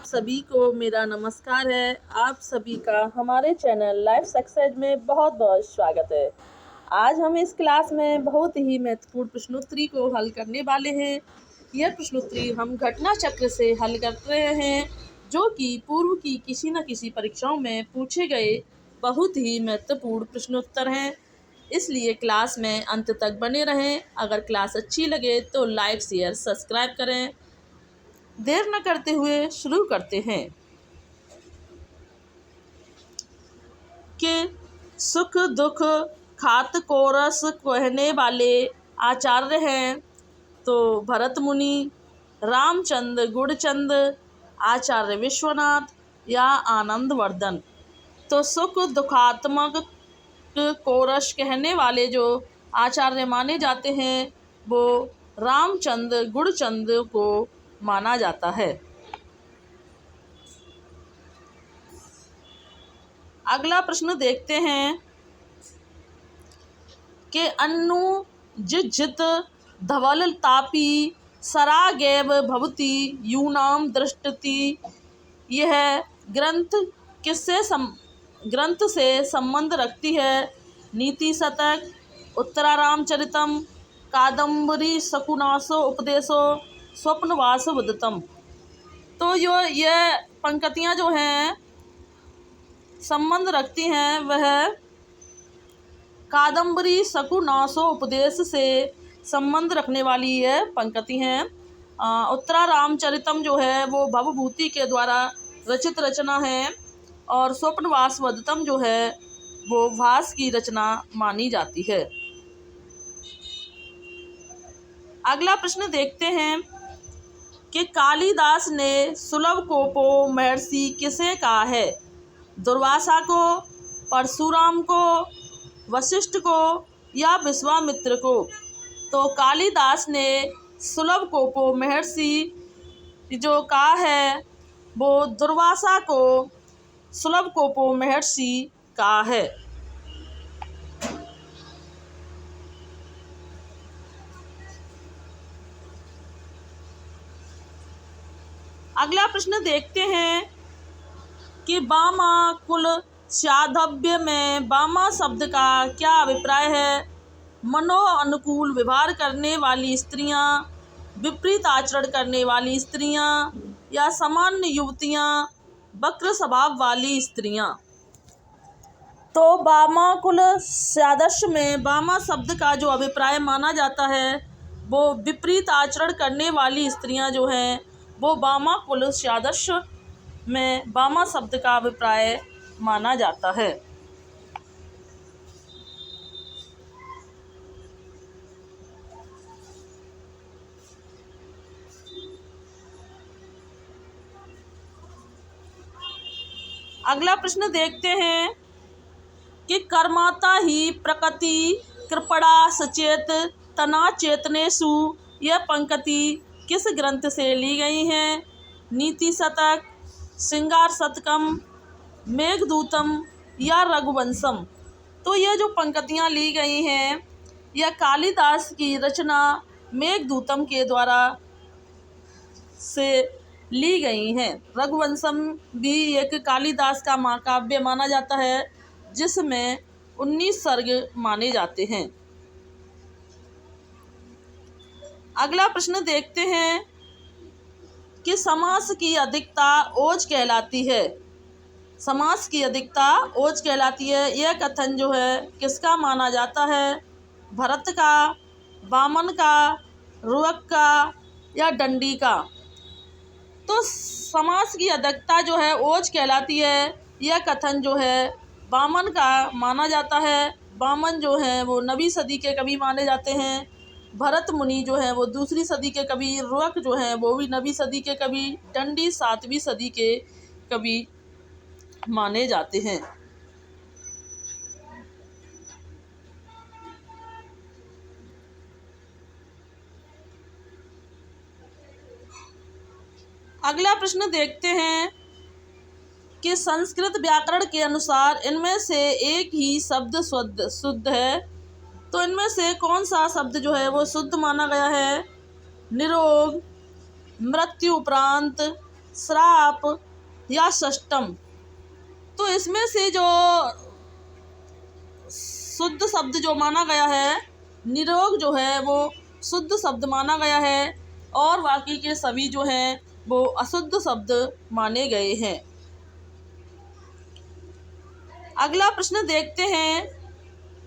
सभी को मेरा नमस्कार है। आप सभी का हमारे चैनल लाइफ सक्सेस में बहुत बहुत स्वागत है। आज हम इस क्लास में बहुत ही महत्वपूर्ण प्रश्नोत्तरी को हल करने वाले हैं। यह प्रश्नोत्तरी हम घटना चक्र से हल कर रहे हैं, जो कि पूर्व की किसी न किसी परीक्षाओं में पूछे गए बहुत ही महत्वपूर्ण प्रश्नोत्तर हैं। इसलिए क्लास में अंत तक बने रहें। अगर क्लास अच्छी लगे तो लाइक, शेयर, सब्सक्राइब करें। देर न करते हुए शुरू करते हैं कि सुख दुख खात को रस कहने वाले आचार्य हैं तो भरत मुनि, रामचंद्र, गुणचंद, आचार्य विश्वनाथ या आनंद वर्धन। तो सुख दुखात्मक को रस कहने वाले जो आचार्य माने जाते हैं वो रामचंद्र, गुणचंद को माना जाता है। अगला प्रश्न देखते हैं कि अन्नु जित धवल तापी सरागैव भवती यूनाम दृष्टति। यह ग्रंथ से संबंध रखती है। नीति शतक, उत्तरारामचरितम, कादम्बरी शकुनासो उपदेशो, स्वप्नवास वदतम। तो यह पंक्तियाँ जो हैं संबंध रखती हैं वह कादम्बरी शकुनासो उपदेश से संबंध रखने वाली यह पंक्ति हैं। उत्तरारामचरितम जो है वो भवभूति के द्वारा रचित रचना है और स्वप्नवास वदतम जो है वो भास की रचना मानी जाती है। अगला प्रश्न देखते हैं कि कालिदास ने सुलभ कोपो महर्षि किसे कहा है? दुर्वासा को, परशुराम को, वशिष्ठ को या विश्वामित्र को? तो कालिदास ने सुलभ कोपो महर्षि जो कहा है वो दुर्वासा को सुलभ कोपो महर्षि कहा है। अगला प्रश्न देखते हैं कि बामा कुल साधव्य में बामा शब्द का क्या अभिप्राय है? मनो अनुकूल व्यवहार करने वाली स्त्रियां, विपरीत आचरण करने वाली स्त्रियां या सामान्य युवतियां, वक्र स्वभाव वाली स्त्रियां। तो बामा कुल सादृश्य में बामा शब्द का जो अभिप्राय माना जाता है वो विपरीत आचरण करने वाली स्त्रियां जो हैं वो बामा कुल सादृश्य में बामा शब्द का अभिप्राय माना जाता है। अगला प्रश्न देखते हैं कि कर्माता ही प्रकृति कृपणा सचेत तना चेतनेषु। यह पंक्ति किस ग्रंथ से ली गई है? नीति शतक, श्रृंगार शतकम, मेघदूतम या रघुवंशम। तो यह जो पंक्तियाँ ली गई हैं यह कालिदास की रचना मेघदूतम के द्वारा से ली गई हैं। रघुवंशम भी एक कालिदास का महाकाव्य माना जाता है जिसमें 19 सर्ग माने जाते हैं। अगला प्रश्न देखते हैं कि समास की अधिकता ओज कहलाती है। समास की अधिकता ओज कहलाती है। यह कथन जो है किसका माना जाता है? भरत का, वामन का, रुवक का या दंडी का? तो समास की अधिकता जो है ओज कहलाती है। यह कथन जो है वामन का माना जाता है। वामन जो है वो 9वीं सदी के कवि माने जाते हैं। भरत मुनि जो है वो 2री सदी के कवि, रुवक जो है वो भी 9वीं सदी के कवि, दंडी 7वीं सदी के कवि माने जाते हैं। अगला प्रश्न देखते हैं कि संस्कृत व्याकरण के अनुसार इनमें से एक ही शब्द शुद्ध है। तो इनमें से कौन सा शब्द जो है वो शुद्ध माना गया है? निरोग, मृत्यु उपरांत, श्राप या षष्टम। तो इसमें से जो शुद्ध शब्द जो माना गया है, निरोग जो है वो शुद्ध शब्द माना गया है और बाकी के सभी जो हैं वो अशुद्ध शब्द माने गए हैं। अगला प्रश्न देखते हैं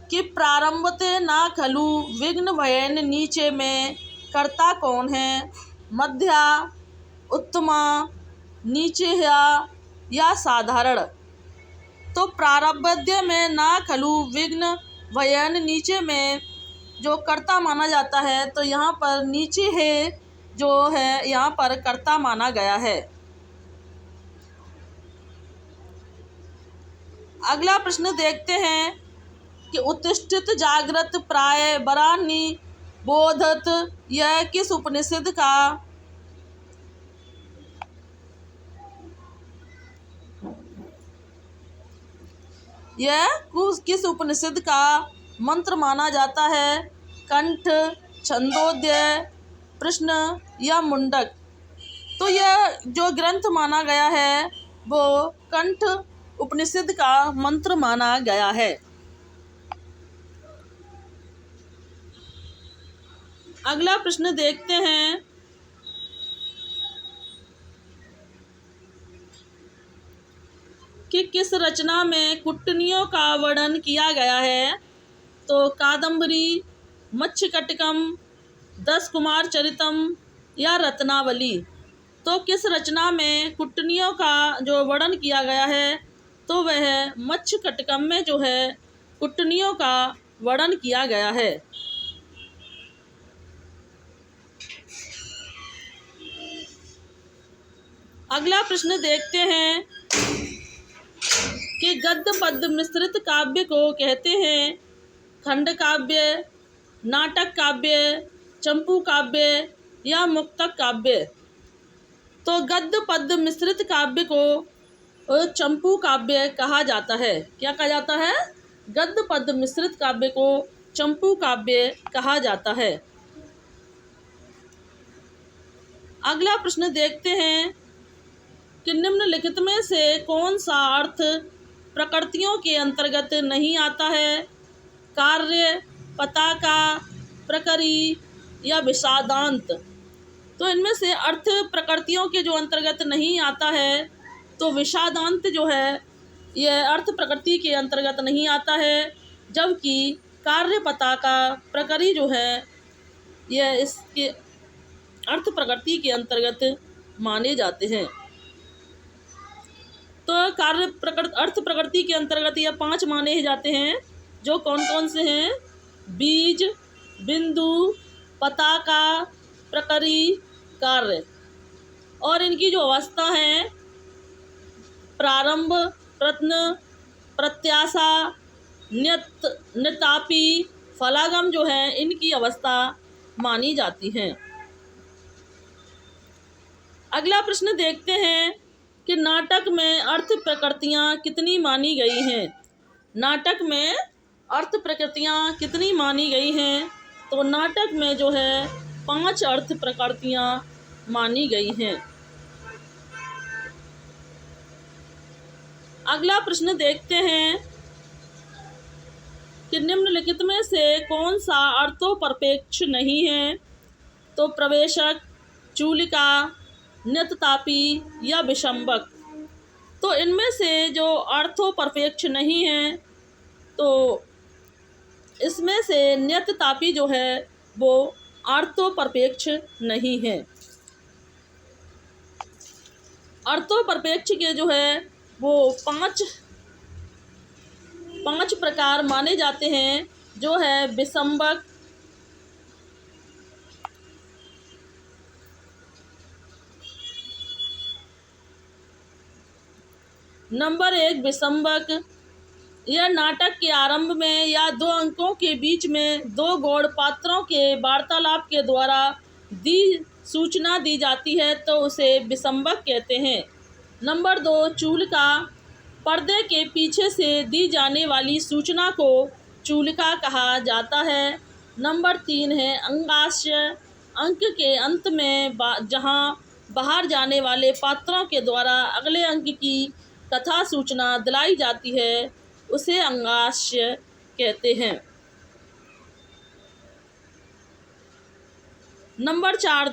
कि प्रारंभते ना खलु विघ्न भयन नीचे में कर्ता कौन है? मध्या, उत्तमा, नीचे या साधारण। तो प्रारब्ध्य में ना खलु विघ्न भयन नीचे में जो कर्ता माना जाता है, तो यहाँ पर नीचे है जो है यहाँ पर कर्ता माना गया है। अगला प्रश्न देखते हैं कि उत्तिष्ठित जागृत प्राय बरानी बोधत यह किस उपनिषद का किस उपनिषद का मंत्र माना जाता है? कंठ, छंदोदय, प्रश्न या मुंडक। तो यह जो ग्रंथ माना गया है वो कंठ उपनिषद का मंत्र माना गया है। अगला प्रश्न देखते हैं कि किस रचना में कुट्टनियों का वर्णन किया गया है? तो कादम्बरी, मत्स्यकटिकम, 10 कुमार चरितम या रत्नावली। तो किस रचना में कुट्टनियों का जो वर्णन किया गया है, तो वह मत्स्यकटिकम में जो है कुट्टनियों का वर्णन किया गया है। अगला प्रश्न देखते हैं कि गद्य पद्य मिश्रित काव्य को कहते हैं खंड काव्य, नाटक काव्य, चंपू काव्य या मुक्तक काव्य। तो गद्य पद्य मिश्रित काव्य को चंपू काव्य कहा जाता है। क्या कहा जाता है? गद्य पद्य मिश्रित काव्य को चंपू काव्य कहा जाता है। अगला प्रश्न देखते हैं कि निम्नलिखित में से कौन सा अर्थ प्रकृतियों के अंतर्गत नहीं आता है? कार्य, पताका, प्रकरी या विषादांत। तो इनमें से अर्थ प्रकृतियों के जो अंतर्गत नहीं आता है, तो विषादांत जो है यह अर्थ प्रकृति के अंतर्गत नहीं आता है, जबकि कार्य, पताका, प्रकरी जो है यह इसके अर्थ प्रकृति के अंतर्गत माने जाते हैं। तो अर्थ प्रकृति के अंतर्गत यह 5 माने जाते हैं, जो कौन कौन से हैं? बीज, बिंदु, पताका, प्रकरी, कार्य। और इनकी जो अवस्था है प्रारंभ, प्रत्न, प्रत्याशा, नितापी, फलागम जो है इनकी अवस्था मानी जाती हैं। अगला प्रश्न देखते हैं कि नाटक में अर्थ प्रकृतियाँ कितनी मानी गई हैं? नाटक में अर्थ प्रकृतियाँ कितनी मानी गई हैं? तो नाटक में जो है 5 अर्थ प्रकृतियाँ मानी गई हैं। अगला प्रश्न देखते हैं कि निम्नलिखित में से कौन सा अर्थोपरपेक्ष नहीं है? तो प्रवेशक, चूलिका, नित्यतापी या विषंबक। तो इनमें से जो अर्थोपरपेक्ष नहीं है, तो इसमें से नित्यतापी जो है वो अर्थोपरपेक्ष नहीं है। अर्थोपरपेक्ष के जो है वो 5 प्रकार माने जाते हैं, जो है विषंबक, नंबर 1 विषंबक। यह नाटक के आरंभ में या 2 अंकों के बीच में 2 गौड़ पात्रों के वार्तालाप के द्वारा सूचना दी जाती है, तो उसे विषंबक कहते हैं। नंबर 2 चूलिका। पर्दे के पीछे से दी जाने वाली सूचना को चूलिका कहा जाता है। नंबर 3 है अंगाश्य। अंक के अंत में जहाँ बाहर जाने वाले पात्रों के द्वारा अगले अंक की कथा सूचना दिलाई जाती है उसे अंगांश कहते हैं। नंबर 4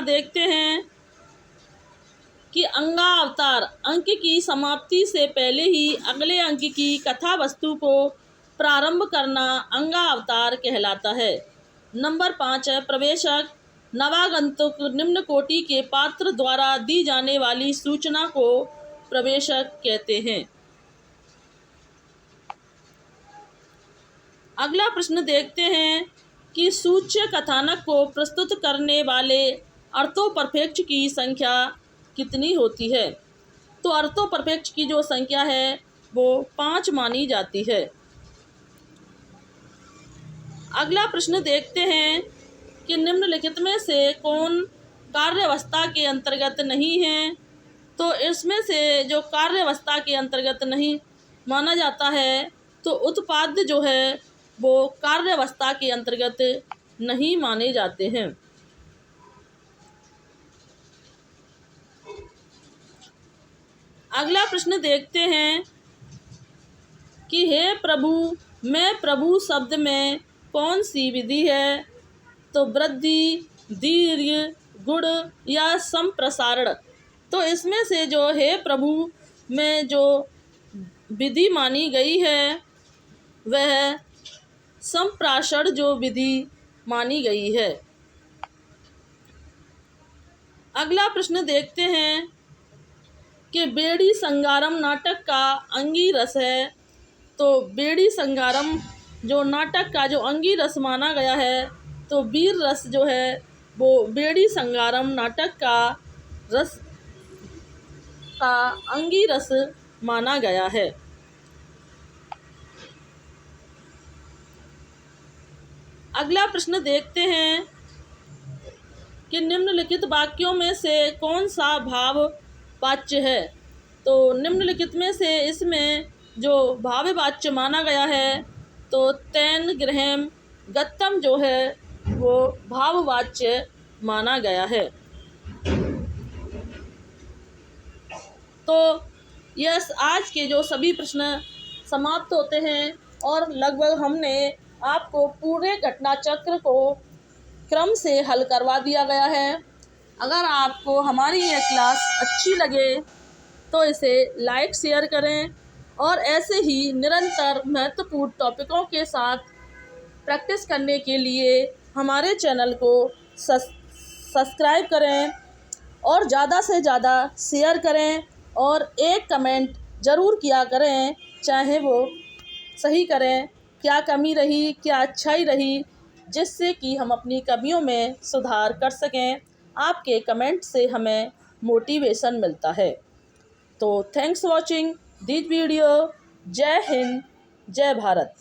देखते हैं कि अंगावतार अंक की समाप्ति से पहले ही अगले अंक की कथा वस्तु को प्रारंभ करना अंगावतार कहलाता है। नंबर 5 है प्रवेशक। नवागंतुक निम्न कोटि के पात्र द्वारा दी जाने वाली सूचना को प्रवेशक कहते हैं। अगला प्रश्न देखते हैं कि सूच्य कथानक को प्रस्तुत करने वाले अर्थोपरपेक्ष की संख्या कितनी होती है। तो अर्थोपरपेक्ष की जो संख्या है वो 5 मानी जाती है। अगला प्रश्न देखते हैं कि निम्नलिखित में से कौन कार्यावस्था के अंतर्गत नहीं है। तो इसमें से जो कार्यावस्था के अंतर्गत नहीं माना जाता है तो उत्पाद्य जो है वो कार्यावस्था के अंतर्गत नहीं माने जाते हैं। अगला प्रश्न देखते हैं कि हे प्रभु मैं प्रभु शब्द में कौन सी विधि है। तो वृद्धि, दीर्घ, गुण या संप्रसारण। तो इसमें से जो हे प्रभु में जो विधि मानी गई है वह संप्राषण जो विधि मानी गई है। अगला प्रश्न देखते हैं कि बेड़ी संगारम नाटक का अंगी रस है। तो बेड़ी संगारम जो नाटक का जो अंगी रस माना गया है तो वीर रस जो है वो बेड़ी संगारम नाटक का रस का अंगी रस माना गया है। अगला प्रश्न देखते हैं कि निम्नलिखित वाक्यों में से कौन सा भाव वाच्य है। तो निम्नलिखित में से इसमें जो भाव वाच्य माना गया है तो तेन गृहम गत्तम जो है वो भाववाच्य माना गया है। तो यस आज के जो सभी प्रश्न समाप्त होते हैं और लगभग हमने आपको पूरे घटना चक्र को क्रम से हल करवा दिया गया है। अगर आपको हमारी ये क्लास अच्छी लगे तो इसे लाइक शेयर करें और ऐसे ही निरंतर महत्वपूर्ण टॉपिकों के साथ प्रैक्टिस करने के लिए हमारे चैनल को सब्सक्राइब करें और ज़्यादा से ज़्यादा शेयर करें और एक कमेंट ज़रूर किया करें, चाहे वो सही करें, क्या कमी रही, क्या अच्छाई रही, जिससे कि हम अपनी कमियों में सुधार कर सकें। आपके कमेंट से हमें मोटिवेशन मिलता है। तो थैंक्स वॉचिंग दिस वीडियो। जय हिंद, जय भारत।